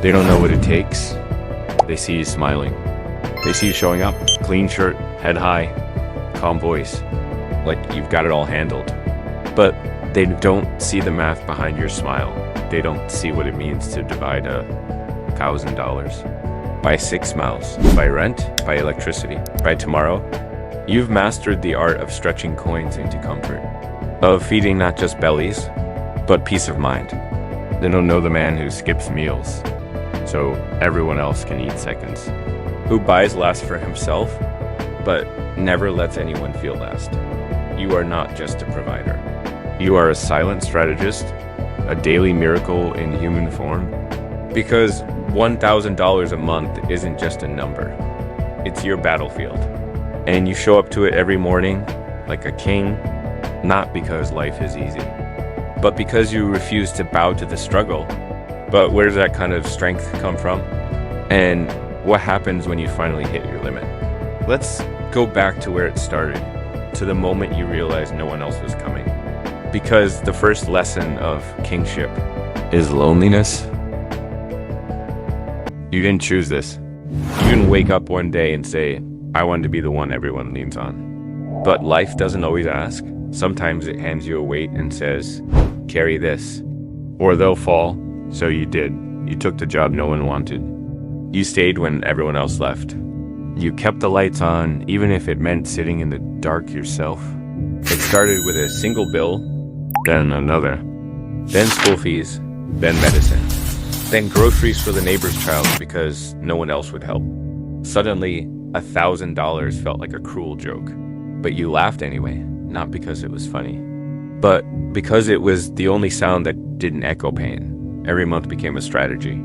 They don't know what it takes. They see you smiling. They see you showing up, clean shirt, head high, calm voice, like you've got it all handled. But they don't see the math behind your smile. They don't see what it means to divide $1,000 by 6 smiles, by rent, by electricity, by tomorrow. You've mastered the art of stretching coins into comfort, of feeding not just bellies, but peace of mind. They don't know the man who skips meals, so everyone else can eat seconds, who buys last for himself, but never lets anyone feel last. You are not just a provider. You are a silent strategist, a daily miracle in human form, because $1,000 a month isn't just a number. It's your battlefield. And you show up to it every morning like a king, not because life is easy, but because you refuse to bow to the struggle. But where does that kind of strength come from? And what happens when you finally hit your limit? Let's go back to where it started, to the moment you realized no one else was coming. Because the first lesson of kingship is loneliness. You didn't choose this. You didn't wake up one day and say, I want to be the one everyone leans on. But life doesn't always ask. Sometimes it hands you a weight and says, carry this, or they'll fall. So you did. You took the job no one wanted. You stayed when everyone else left. You kept the lights on, even if it meant sitting in the dark yourself. It started with a single bill, then another, then school fees, then medicine, then groceries for the neighbor's child because no one else would help. Suddenly, $1,000 felt like a cruel joke, but you laughed anyway, not because it was funny, but because it was the only sound that didn't echo pain. Every month became a strategy.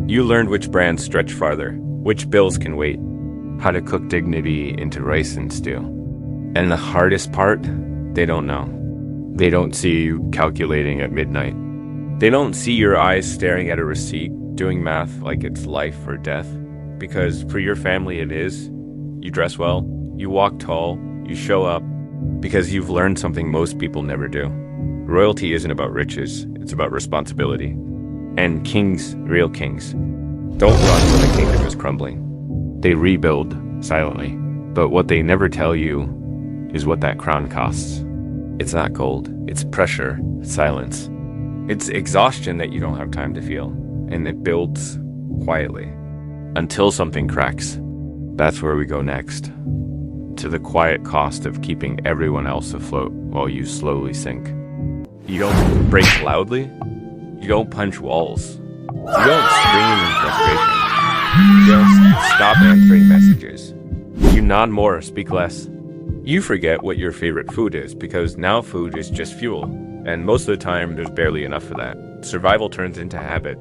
You learned which brands stretch farther, which bills can wait, how to cook dignity into rice and stew. And the hardest part, they don't know. They don't see you calculating at midnight. They don't see your eyes staring at a receipt, doing math like it's life or death. Because for your family it is. You dress well, you walk tall, you show up, because you've learned something most people never do. Royalty isn't about riches, it's about responsibility. And kings, real kings, don't run when the kingdom is crumbling. They rebuild silently. But what they never tell you is what that crown costs. It's not gold, it's pressure, silence. It's exhaustion that you don't have time to feel, and it builds quietly until something cracks. That's where we go next, to the quiet cost of keeping everyone else afloat while you slowly sink. You don't break loudly, you don't punch walls, you don't scream in frustration, you just stop answering messages. You nod more, speak less. You forget what your favorite food is because now food is just fuel, and most of the time there's barely enough for that. Survival turns into habit.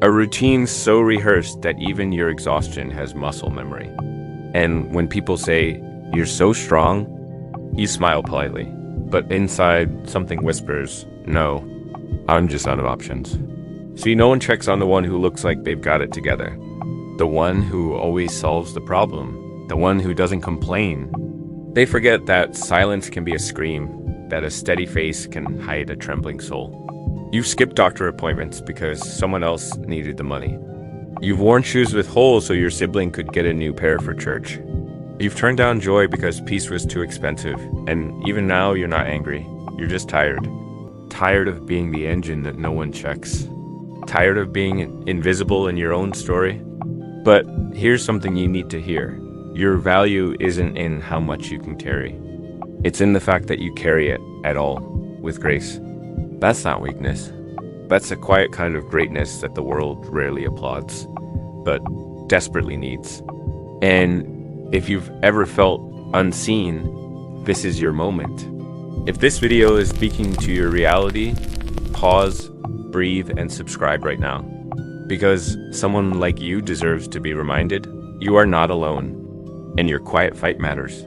A routine so rehearsed that even your exhaustion has muscle memory. And when people say, you're so strong, you smile politely. But inside, something whispers, no, I'm just out of options. See, no one checks on the one who looks like they've got it together. The one who always solves the problem. The one who doesn't complain. They forget that silence can be a scream, that a steady face can hide a trembling soul. You've skipped doctor appointments because someone else needed the money. You've worn shoes with holes so your sibling could get a new pair for church. You've turned down joy because peace was too expensive, and even now you're not angry. You're just tired. Tired of being the engine that no one checks. Tired of being invisible in your own story. But here's something you need to hear. Your value isn't in how much you can carry. It's in the fact that you carry it at all, with grace. That's not weakness. That's a quiet kind of greatness that the world rarely applauds, but desperately needs. And if you've ever felt unseen, this is your moment. If this video is speaking to your reality, pause, breathe, and subscribe right now. Because someone like you deserves to be reminded you are not alone, and your quiet fight matters.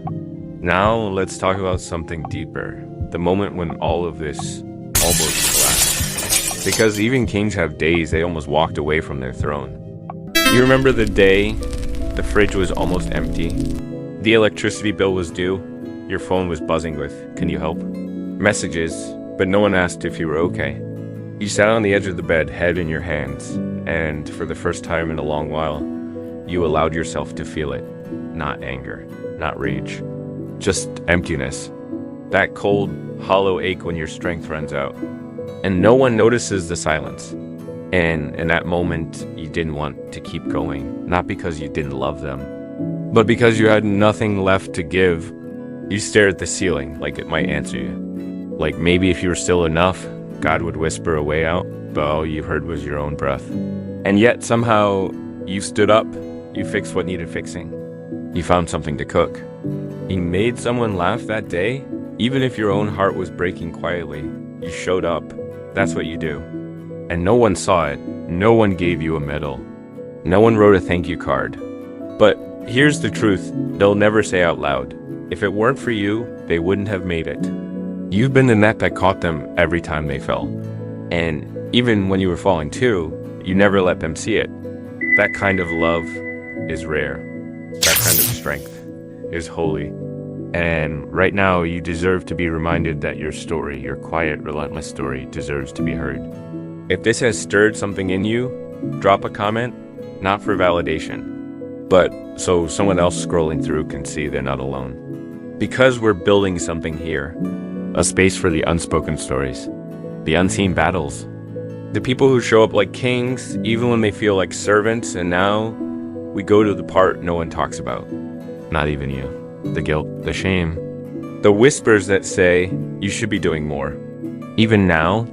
Now let's talk about something deeper, the moment when all of this almost collapsed. Because even kings have days they almost walked away from their throne. You remember the day the fridge was almost empty, the electricity bill was due, your phone was buzzing with, "Can you help?" messages, but no one asked if you were okay. You sat on the edge of the bed, head in your hands, and for the first time in a long while, you allowed yourself to feel it. Not anger, not rage, just emptiness. That cold, hollow ache when your strength runs out. And no one notices the silence. And in that moment, you didn't want to keep going, not because you didn't love them, but because you had nothing left to give. You stared at the ceiling like it might answer you. Like maybe if you were still enough, God would whisper a way out, but all you heard was your own breath. And yet somehow you stood up, you fixed what needed fixing. You found something to cook. You made someone laugh that day, even if your own heart was breaking quietly. You showed up. That's what you do. And no one saw it. No one gave you a medal. No one wrote a thank you card. But here's the truth, they'll never say out loud. If it weren't for you, they wouldn't have made it. You've been the net that caught them every time they fell. And even when you were falling too, you never let them see it. That kind of love is rare. That kind of strength is holy. And right now, you deserve to be reminded that your story, your quiet, relentless story, deserves to be heard. If this has stirred something in you, drop a comment, not for validation, but so someone else scrolling through can see they're not alone. Because we're building something here, a space for the unspoken stories, the unseen battles, the people who show up like kings, even when they feel like servants, and now we go to the part no one talks about. Not even you. The guilt, the shame, the whispers that say you should be doing more. Even now,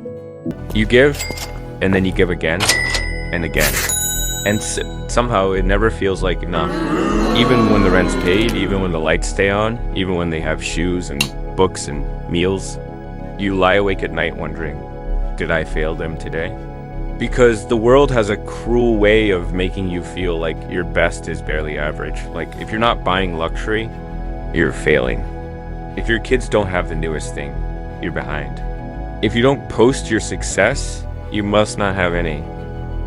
you give, and then you give again, and again. And somehow it never feels like enough. Even when the rent's paid, even when the lights stay on, even when they have shoes and books and meals, you lie awake at night wondering, did I fail them today? Because the world has a cruel way of making you feel like your best is barely average. Like if you're not buying luxury, you're failing. If your kids don't have the newest thing, you're behind. If you don't post your success, you must not have any.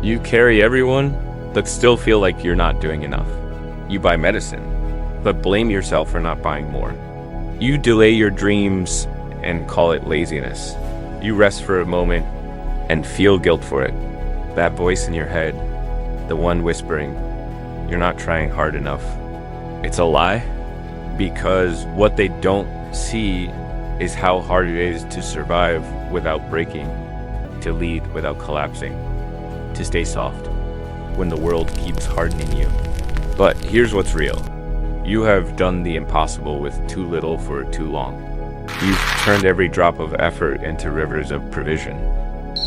You carry everyone, but still feel like you're not doing enough. You buy medicine, but blame yourself for not buying more. You delay your dreams and call it laziness. You rest for a moment and feel guilt for it. That voice in your head, the one whispering, you're not trying hard enough. It's a lie. Because what they don't see is how hard it is to survive without breaking, to lead without collapsing, to stay soft when the world keeps hardening you. But here's what's real. You have done the impossible with too little for too long. You've turned every drop of effort into rivers of provision.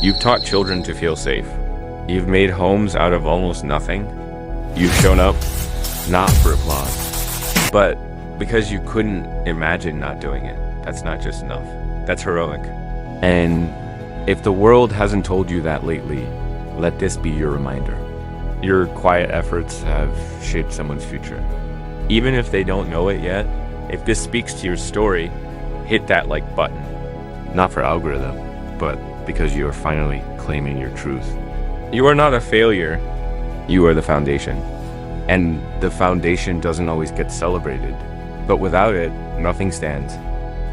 You've taught children to feel safe. You've made homes out of almost nothing. You've shown up, not for applause, but because you couldn't imagine not doing it. That's not just enough. That's heroic. And if the world hasn't told you that lately, let this be your reminder. Your quiet efforts have shaped someone's future. Even if they don't know it yet, if this speaks to your story, hit that like button. Not for algorithm, but because you are finally claiming your truth. You are not a failure. You are the foundation. And the foundation doesn't always get celebrated. But without it, nothing stands.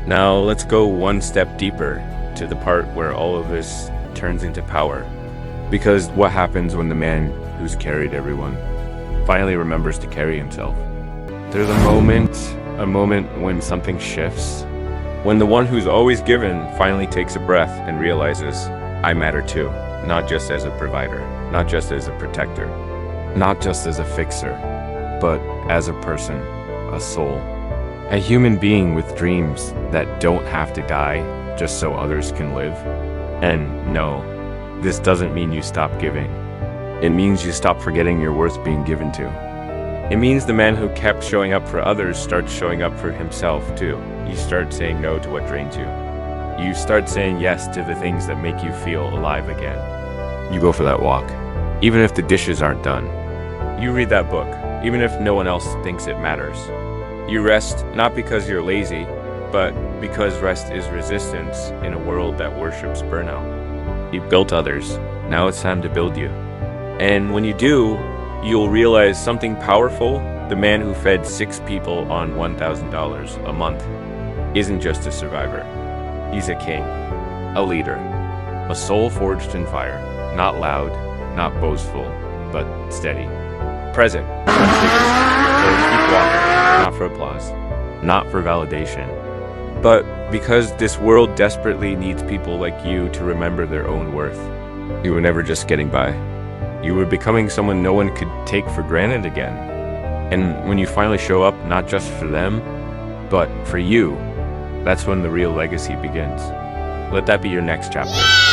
Now let's go one step deeper to the part where all of this turns into power. Because what happens when the man who's carried everyone finally remembers to carry himself? There's a moment when something shifts. When the one who's always given finally takes a breath and realizes, I matter too. Not just as a provider, not just as a protector, not just as a fixer, but as a person, a soul. A human being with dreams that don't have to die just so others can live. And no, this doesn't mean you stop giving. It means you stop forgetting you're worth being given to. It means the man who kept showing up for others starts showing up for himself too. You start saying no to what drains you. You start saying yes to the things that make you feel alive again. You go for that walk, even if the dishes aren't done. You read that book, even if no one else thinks it matters. You rest not because you're lazy, but because rest is resistance in a world that worships burnout. You've built others, now it's time to build you. And when you do, you'll realize something powerful. The man who fed 6 people on $1,000 a month isn't just a survivor. He's a king, a leader, A soul forged in fire, not loud, not boastful, but steady. Present, unfazed. So keep walking, not for applause, not for validation, but because this world desperately needs people like you to remember their own worth. You were never just getting by. You were becoming someone no one could take for granted again. And when you finally show up, not just for them, but for you, that's when the real legacy begins. Let that be your next chapter.